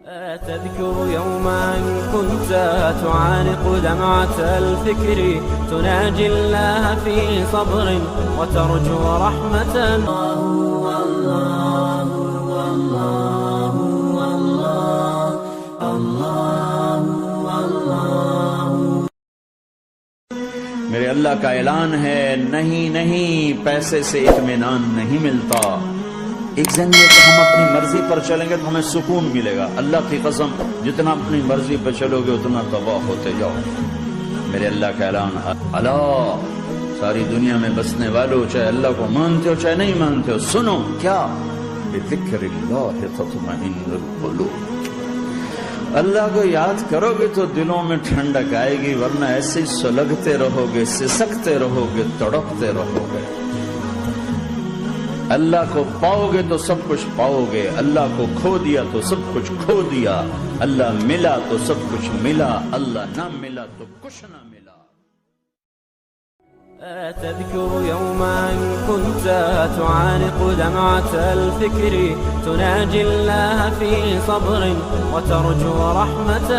تذكر يوما كنت تعانق دمعة الفكر تناجي الله في صبر وترجو رحمة. मेरे अल्लाह का ऐलान है, नहीं नहीं, पैसे से इत्मीनान नहीं मिलता। एक जन ये कि हम अपनी मर्जी पर चलेंगे तो हमें सुकून मिलेगा। अल्लाह की कसम, जितना अपनी मर्जी पर चलोगे उतना तबाह होते जाओ। मेरे अल्लाह का ऐलान, अल्लाह सारी दुनिया में बसने वालों, चाहे अल्लाह को मानते हो चाहे नहीं मानते हो, सुनो क्या, बिज़िक्रिल्लाह तत्मइन्नुल क़ुलूब। अल्लाह को याद करोगे तो दिलों में ठंडक आएगी, वरना ऐसे ही सुलगते रहोगे, सिसकते रहोगे, तड़पते रहोगे। अल्लाह को पाओगे तो सब कुछ पाओगे, अल्लाह को खो दिया तो सब कुछ खो दिया। अल्लाह मिला तो सब कुछ मिला, अल्लाह ना मिला तो कुछ ना मिला। تذكر يوما كنت تعانق دمعة الفكر تناجي الله في صبر وترجو رحمة.